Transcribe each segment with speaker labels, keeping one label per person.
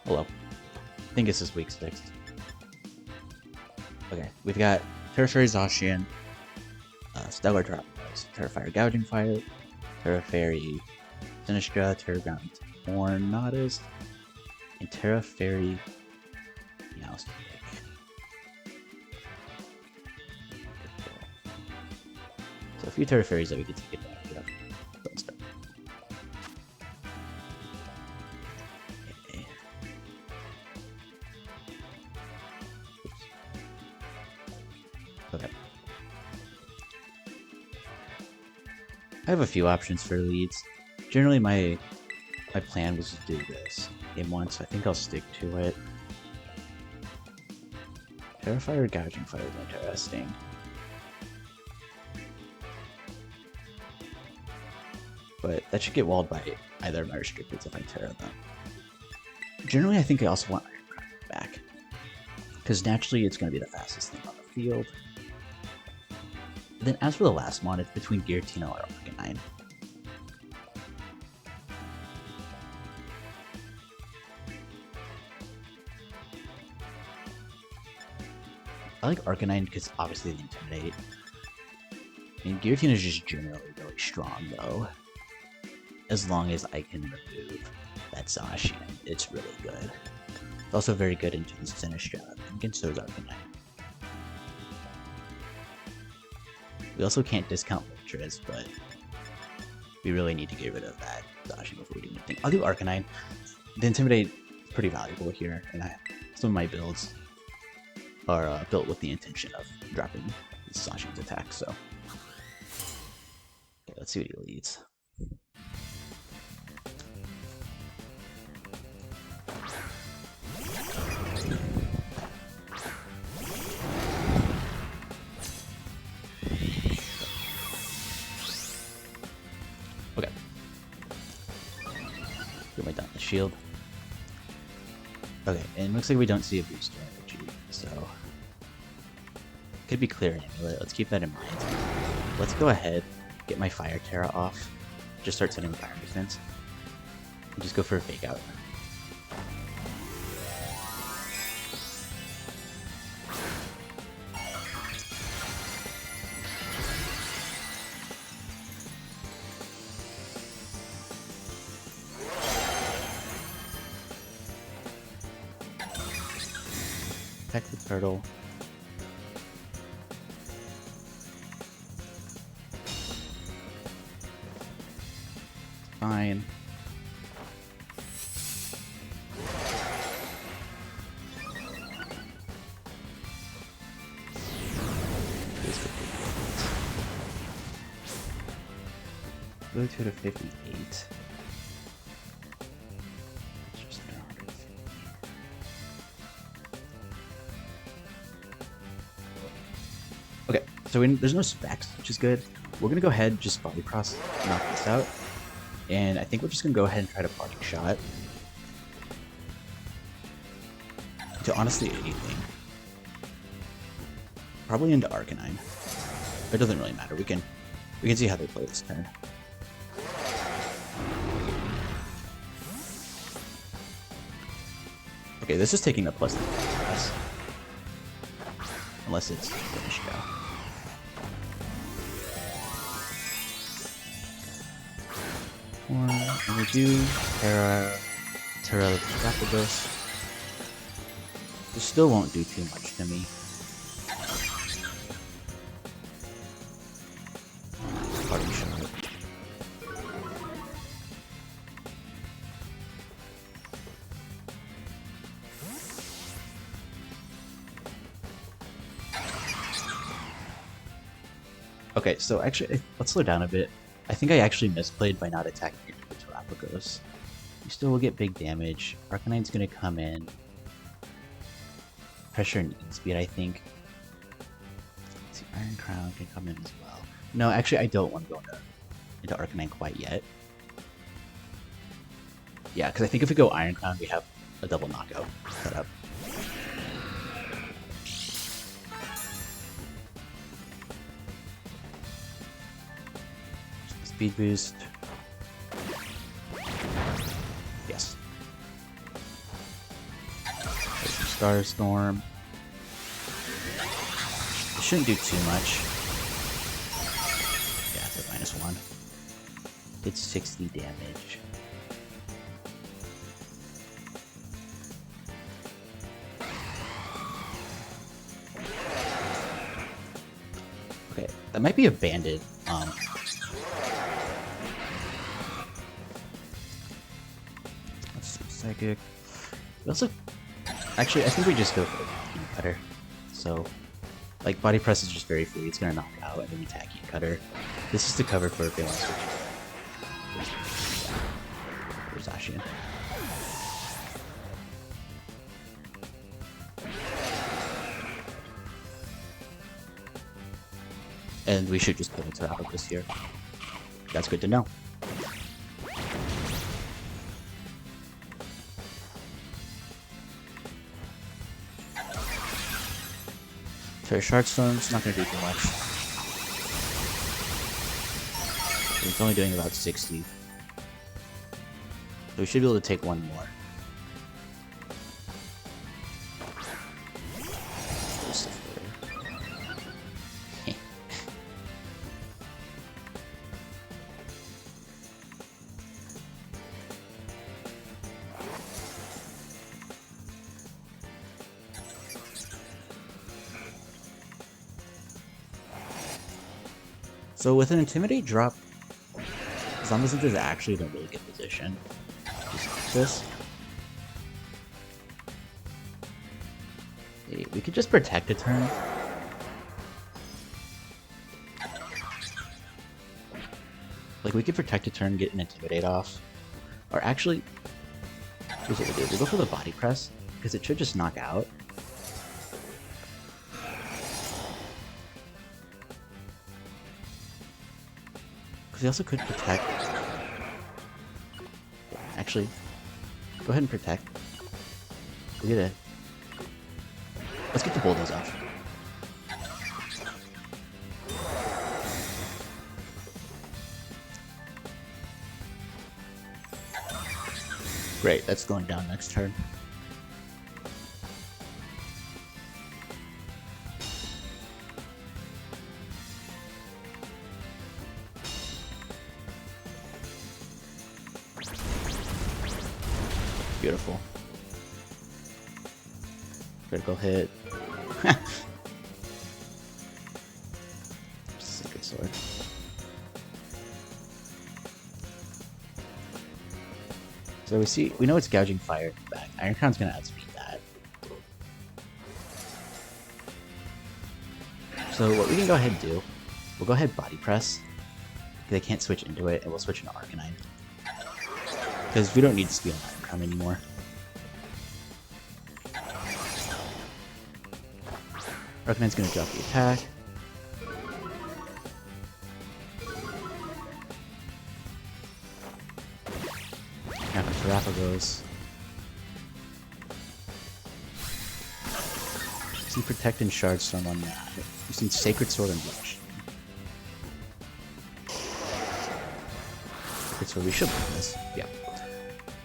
Speaker 1: Hello. I think this is week 6. Okay, we've got Tertiary Zacian, Stellar Tropics, Terrafire Gouging Fire, Terrafairy Sinistra, Terraground Tornadus, and Terrafairy Meowstic. So a few Terrafairies that we can take advantage of. Let's start. Okay. Okay. I have a few options for leads. Generally, my plan was to do this game once. I think I'll stick to it. Terrafire Gouging Fire is interesting. But that should get walled by either of my restricteds if I Terra them. Generally, I think I also want Iron Crown back, because naturally it's going to be the fastest thing on the field. And then as for the last mod, it's between Giratina or Arcanine. I like Arcanine because obviously the Intimidate. I mean, Giratina is just generally really strong though. As long as I can remove that Zacian, it's really good. It's also very good into the Sinistra, and so is Arcanine. We also can't discount Moltres, but we really need to get rid of that Zacian before we do anything. I'll do Arcanine. The Intimidate is pretty valuable here, and some of my builds are built with the intention of dropping Zacian's attack, so. Okay, let's see what he leads. Okay. Get my down the shield. Okay, and it looks like we don't see a booster energy, so could be clear amulet. Let's keep that in mind. Let's go ahead, get my Fire Terra off, just start setting fire defense, and just go for a fake out. Attack the turtle. Fine. Go to 58. Okay, so there's no specs, which is good. We're gonna go ahead and just body cross, knock this out. And I think we're just gonna go ahead and try to parting shot to honestly anything. Probably into Arcanine. It doesn't really matter. We can see how they play this turn. Okay, this is taking the plus for us. Unless it's finished go. And we do Terra Rapidus. This still won't do too much to me. Parting shot. Okay, so actually, let's slow down a bit. I think I actually misplayed by not attacking into the Terrapagos. We still will get big damage. Arcanine's gonna come in. Pressure and speed, I think. Let's see, Iron Crown can come in as well. No, actually, I don't want to go into Arcanine quite yet. Yeah, because I think if we go Iron Crown, we have a double knockout set up. Speed boost. Yes. Starstorm. It shouldn't do too much. Yeah, it's a -1. Did 60 damage. Okay, that might be a bandit. Let's see, psychic. We also, actually, I think we just go for the vacuum cutter. So, like, body press is just very free. It's gonna knock out, and then we vacuum cutter. This is to cover for Phalanx Switch. Where's Ashian? And we should just put it to Alphabus here. That's good to know. Terra Shardstorm's not going to do too much. It's only doing about 60. So we should be able to take one more. So with an Intimidate drop, Zamazenta is actually in a really good position. Just like this. We could just protect a turn. Like, we could protect a turn, get an Intimidate off. Or actually, here's what we do. We go for the Body Press, because it should just knock out. We also could protect. Actually, go ahead and protect. We'll get a. Let's get the bulldoze off. Great, that's going down next turn. Beautiful. Critical hit. Sacred Sword. So we know it's gouging fire back. Iron Crown's gonna outspeed that. So what we can go ahead and do, we'll go ahead body press. They can't switch into it, and we'll switch into Arcanine. Because we don't need to steal Iron Crown anymore. Arcanine's gonna drop the attack. Now for Terrapagos. See Protect and Shardstorm on that. Using Sacred Sword and Rush. Sacred Sword, we should win this. Yeah.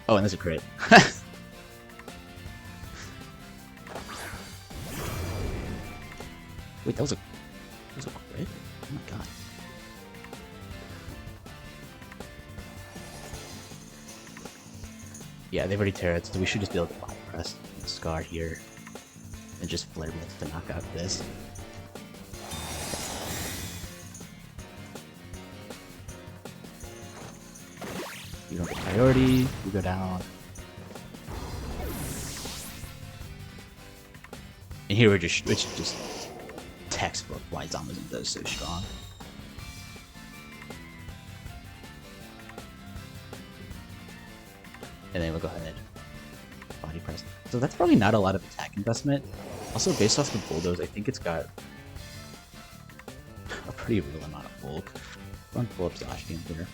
Speaker 1: Oh, and there's a crit. Wait, that was a crit? Oh my god. Yeah, they've already Terra, so we should just be able to body press the Scar here. And just Flare Blitz to knock out this. You don't get priority, you go down. And here it's just textbook why Zamazenta is so strong. And then we'll go ahead body press. So that's probably not a lot of attack investment. Also, based off the bulldoze, I think it's got a pretty real amount of bulk. Go and pull up Zacian here.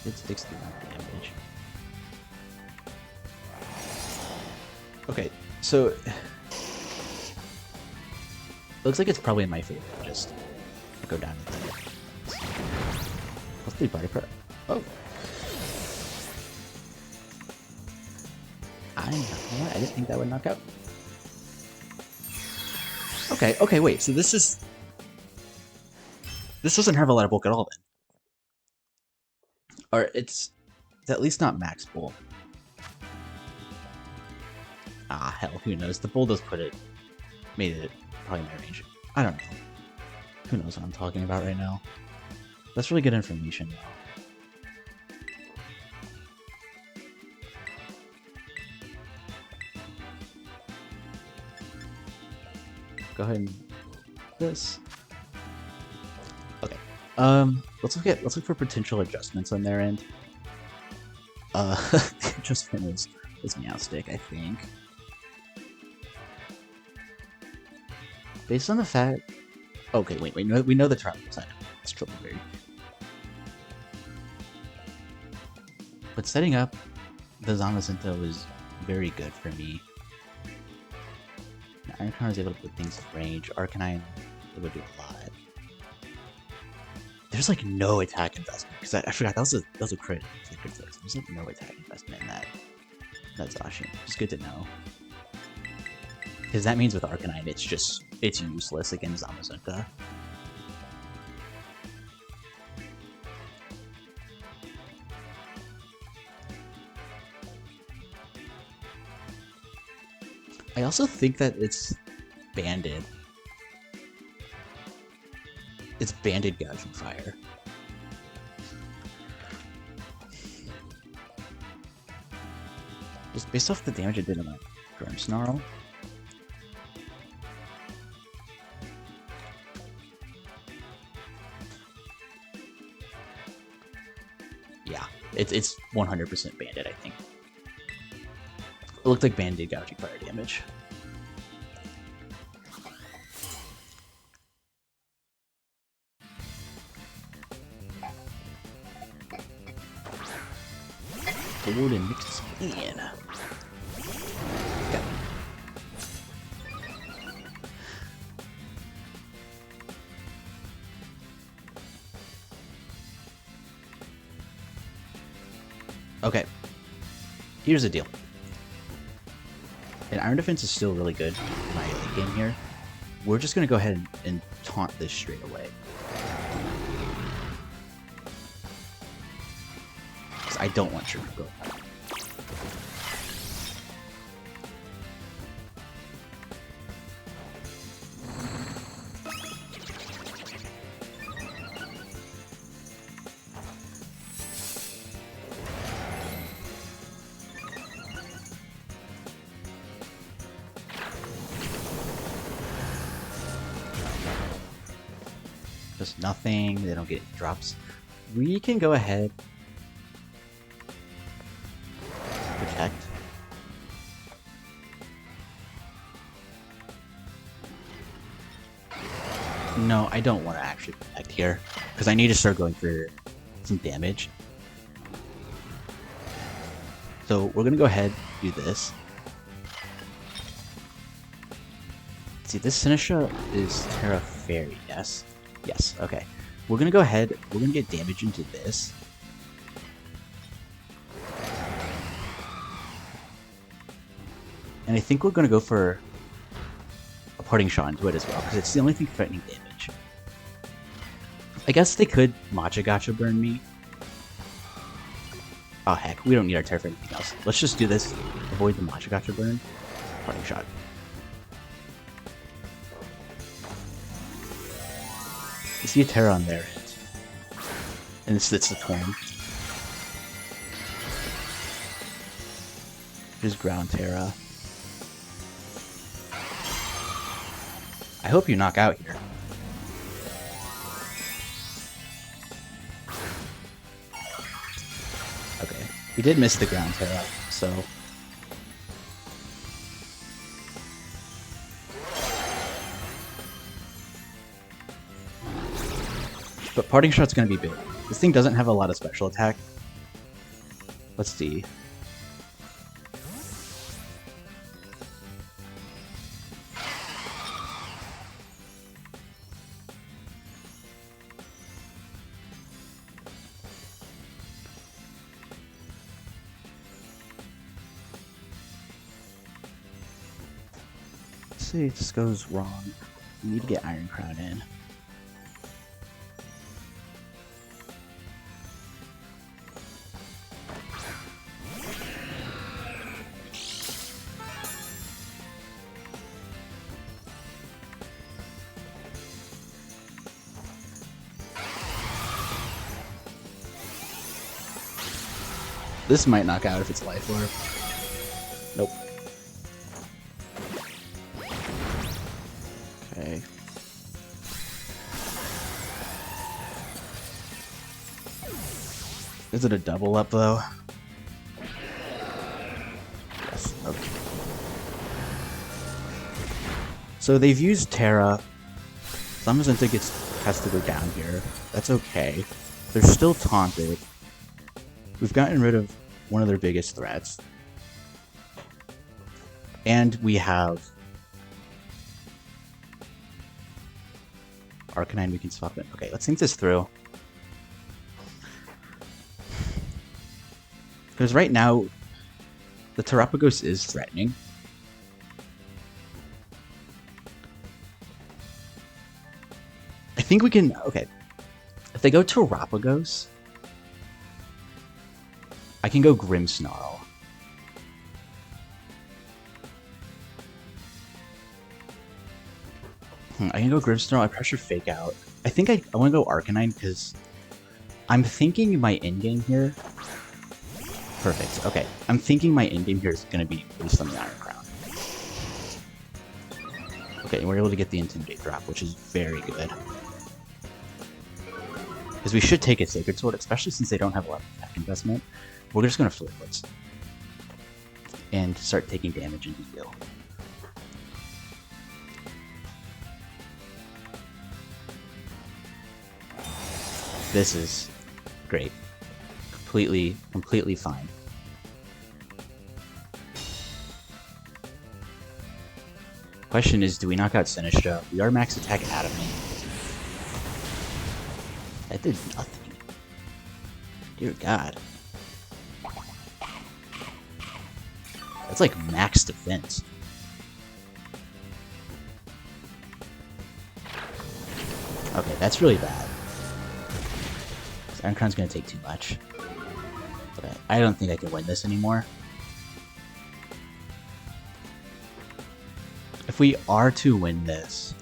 Speaker 1: It's 61 damage. Okay, so looks like it's probably my favorite. Just go down to the +3 party pro. Oh, I'm not gonna lie, I didn't think that would knock out. Okay, okay, wait. So this doesn't have a lot of bulk at all then, or it's at least not max bulk. Ah, hell, who knows? The bull does made it probably my range. I don't know. Who knows what I'm talking about right now? That's really good information, though. Go ahead and this. Okay. Let's look for potential adjustments on their end. The adjustment was Meowstick, I think. Based on the fact. Okay, wait. We know the trial side. It's Triple Berry. But setting up the Zamazenta was very good for me. Iron Crown is able to put things in range. Arcanine able to do a lot. There's like no attack investment because I forgot that was a crit. There's like no attack investment in that Zacian. It's good to know. Because that means with Arcanine it's useless against Zamazenta. I also think that it's banded. It's banded Gouging Fire. Just based off the damage it did on my Grimmsnarl. Yeah, it's 100% banded, I think. It looked like banded Gouging Fire damage. Golden mixes in. Okay. Okay. Here's the deal. And Iron Defense is still really good in my late game here. We're just going to go ahead and taunt this straight away. Because I don't want Sugar to go. Just nothing, they don't get any drops. We can go ahead. Protect. No, I don't want to actually protect here, because I need to start going for some damage. So we're going to go ahead and do this. See, this Sinistra is Terra Fairy, yes? Yes, okay. We're gonna go ahead, we're gonna get damage into this. And I think we're gonna go for a parting shot into it as well, because it's the only thing threatening damage. I guess they could Matcha Gotcha burn me. Oh heck, we don't need our Terra for anything else. Let's just do this, avoid the Matcha Gotcha burn. Parting shot. You see a Terra on their end. And it's the Torn. Here's Ground Terra. I hope you knock out here. Okay. We did miss the Ground Terra, so... But Parting Shot's gonna be big. This thing doesn't have a lot of special attack. Let's see. let's see if this goes wrong. We need to get Iron Crown in. This might knock out if it's Life Orb. Nope. Okay. Is it a double up though? Yes, okay. So they've used Terra. Zamazenta has to go down here. That's okay. They're still taunted. We've gotten rid of one of their biggest threats. And we have Arcanine we can swap in. Okay, let's think this through. Because right now, the Terapagos is threatening. I think we can... Okay. If they go Terapagos, I can go Grimmsnarl. I can go Grimmsnarl. I pressure Fake Out. I think I want to go Arcanine because I'm thinking my endgame here. Perfect. Okay. I'm thinking my endgame here is going to be based on the Iron Crown. Okay, and we're able to get the Intimidate drop, which is very good. Because we should take a Sacred Sword, especially since they don't have a lot of attack investment. We're just going to Flare Blitz and start taking damage and heal. This is great. Completely fine. Question is, do we knock out Sinistra? We are max attack Adamant. That did nothing. Dear God. That's like max defense. Okay, that's really bad. Iron Crown's gonna take too much. But I don't think I can win this anymore. If we are to win this...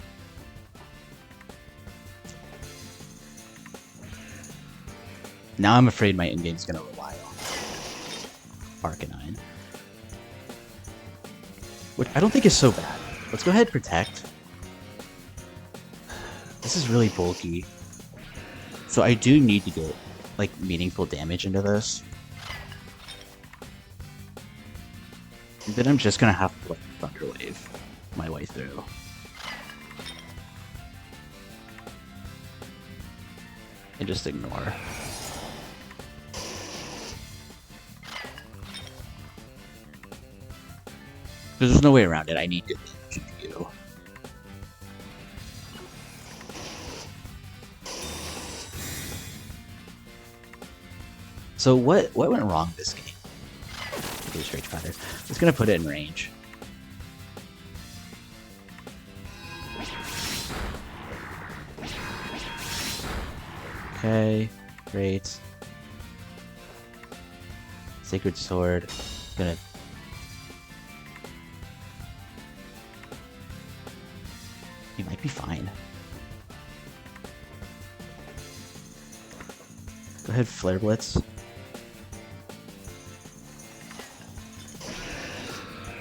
Speaker 1: Now I'm afraid my endgame's gonna rely on Arcanine. Which I don't think is so bad. Let's go ahead and Protect. This is really bulky. So I do need to get, like, meaningful damage into this. And then I'm just gonna have to, like, Thunder Wave my way through. And just ignore. There's no way around it. I need to GPU. So what went wrong this game? Rage Powder. It's gonna put it in range. Okay, great. Sacred Sword. Gonna. He might be fine. Go ahead, Flare Blitz.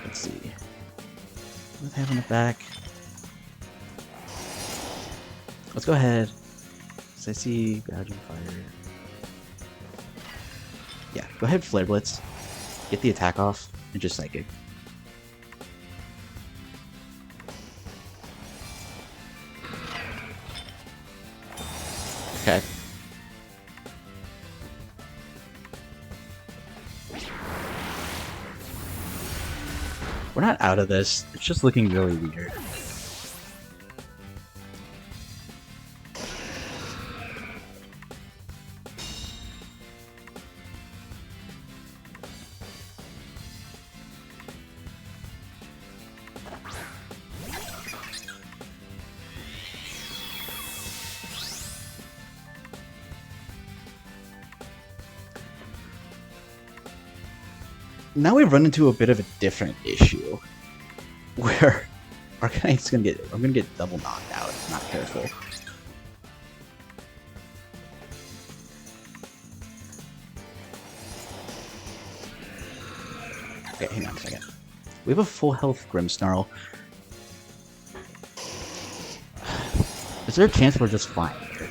Speaker 1: Let's see. What do they have in the back? Let's go ahead. So I see Gouging Fire. Yeah, go ahead, Flare Blitz. Get the attack off and just Psychic. Okay. We're not out of this. It's just looking really weird. Now we've run into a bit of a different issue, where Arcanite's gonna get, I'm gonna get double knocked out if I'm not careful. Okay, hang on a second. We have a full health Grimmsnarl. Is there a chance we're just fine here?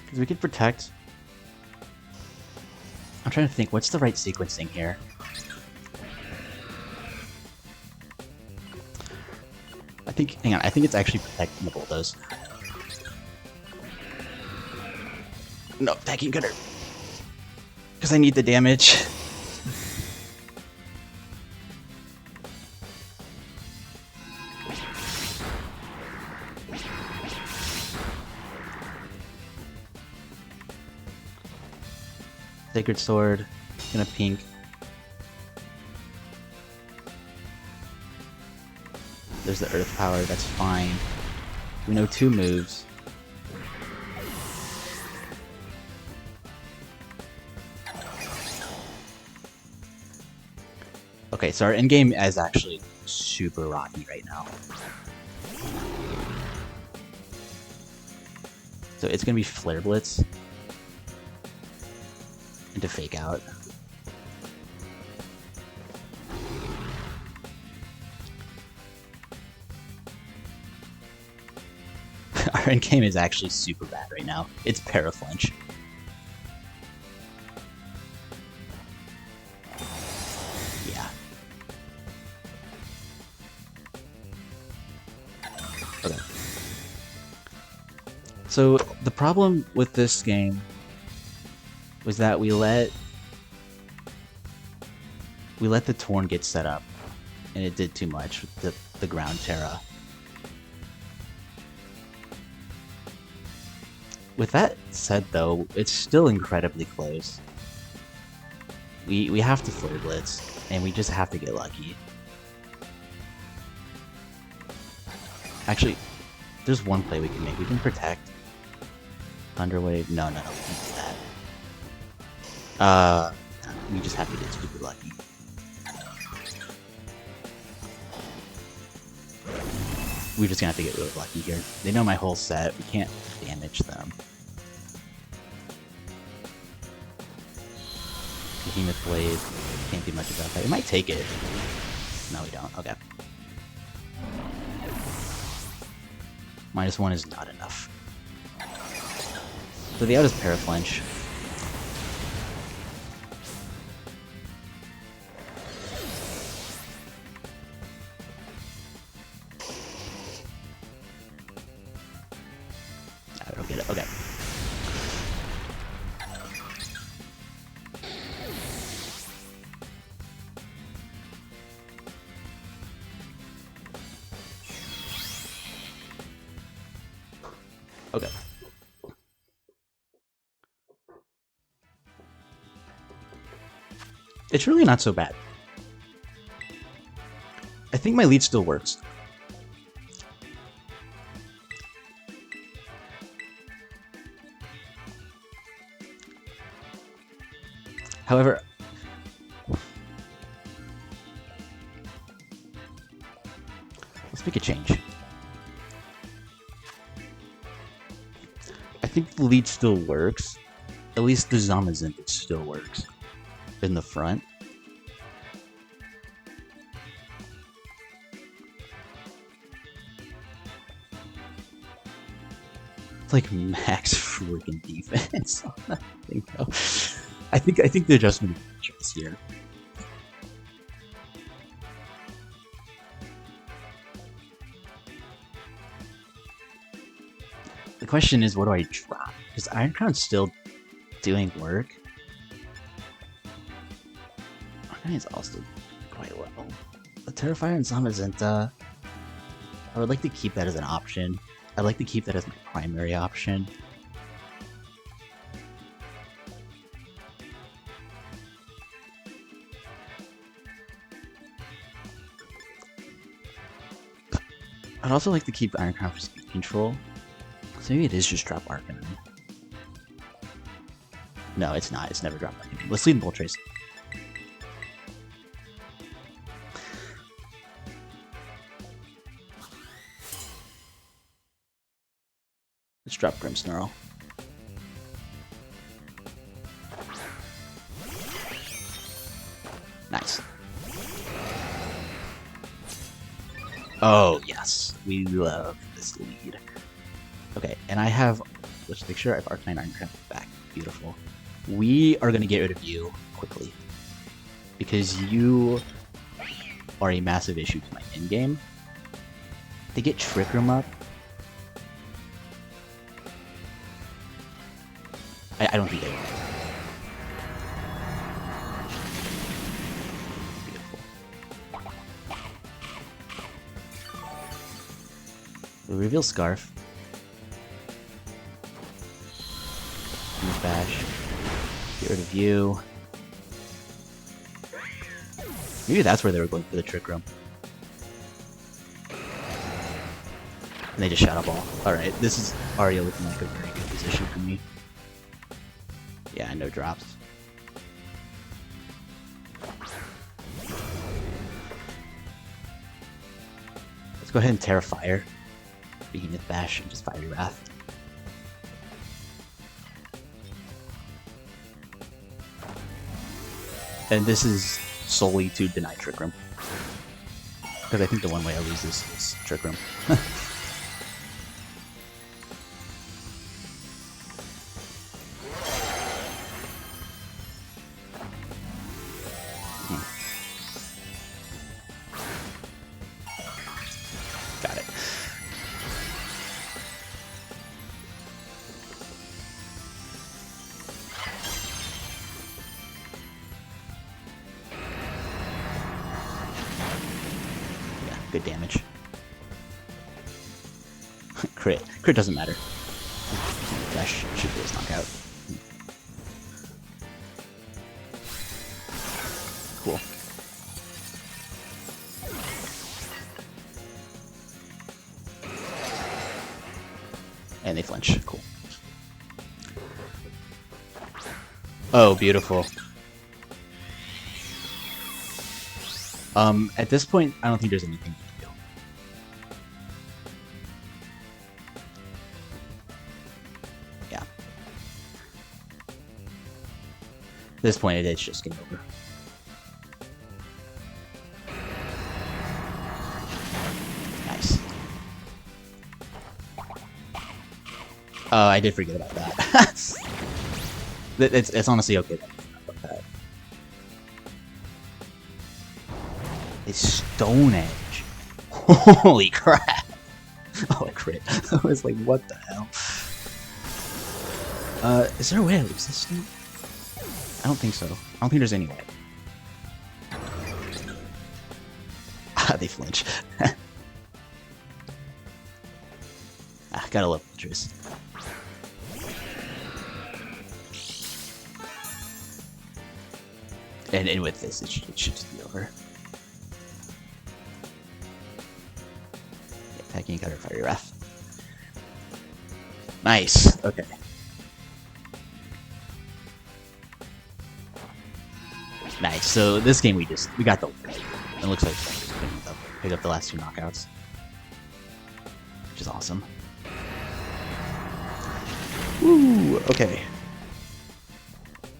Speaker 1: Because we could protect. I'm trying to think, what's the right sequencing here? I think, hang on, I think it's actually protecting the bulldoze. No, attacking cutter. Because I need the damage. Sacred Sword, gonna pink. There's the Earth Power, that's fine. We know 2 moves. Okay, so our endgame is actually super rocky right now. So it's gonna be Flare Blitz into Fake Out. Our endgame is actually super bad right now. It's Paraflinch. Yeah. Okay. So the problem with this game was that we let the Torn get set up, and it did too much with the ground Terra. With that said, though, it's still incredibly close. We have to Flare Blitz, and we just have to get lucky. Actually, there's one play we can make. We can protect. Thunderwave. No, we can't do that. We just have to get stupid lucky. We're just gonna have to get really lucky here. They know my whole set. We can't damage them. Behemoth Blade. Can't do much about that. We might take it. No, we don't. Okay. -1 is not enough. So the out is Paraflinch. I don't get it. Okay. Okay. It's really not so bad. I think my lead still works. However, let's make a change. I think the lead still works. At least the Zamazenta still works in the front. It's like max freaking defense on that thing, though. I think the adjustment is here. The question is, what do I drop? Because Iron Crown's still doing work. Arcanine's also quite well. The Terrifier and Zamazenta, I would like to keep that as an option. I'd like to keep that as my primary option. I'd also like to keep Iron Crown for speed control. So maybe it is just drop Arcanine. No, it's not. It's never dropped Arcanine. Let's lead Bolt Trace. Let's drop Grimmsnarl. Nice. Oh, yes. We love this lead. Okay, and I have... Let's make sure I have Arcanine Iron Crown back. Beautiful. We are going to get rid of you quickly. Because you are a massive issue to my endgame. They get Trick Room up. I don't think they will. Beautiful. We reveal Scarf. Use Bash. Get rid of you. Maybe that's where they were going for the Trick Room. And they just Shadow Ball. Alright, this is already looking like a very good position for me. Yeah, no drops. Let's go ahead and Terra Fire. Behemoth Bash and just Fiery Wrath. And this is solely to deny Trick Room. Because I think the one way I lose this is Trick Room. Got it. Yeah, good damage. Crit. Crit doesn't matter. Dash should be his knockout. Cool. And they flinch. Cool. Oh, beautiful. At this point, I don't think there's anything to do. Yeah. At this point, it's just game over. Nice. Oh, I did forget about that. it's honestly okay that I forgot about that. It's Stone Edge. Holy crap! Oh, I crit. I was like, what the hell? Is there a way I lose this thing? I don't think so. I don't think there's any way. Ah, they flinch. Gotta love Ultras. And with this, it should just be over. Yeah, Packing Cutter, Fiery Wrath. Nice. Okay. Nice. So this game we got the win. It looks like we pick up the last two knockouts, which is awesome. Woo. Okay.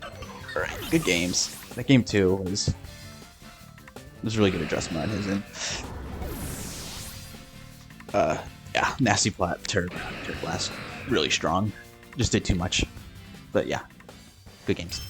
Speaker 1: All right. Good games. That game 2 was really good adjustment on his end. Yeah, nasty plot, Turd Blast, really strong. Just did too much, but yeah, good games.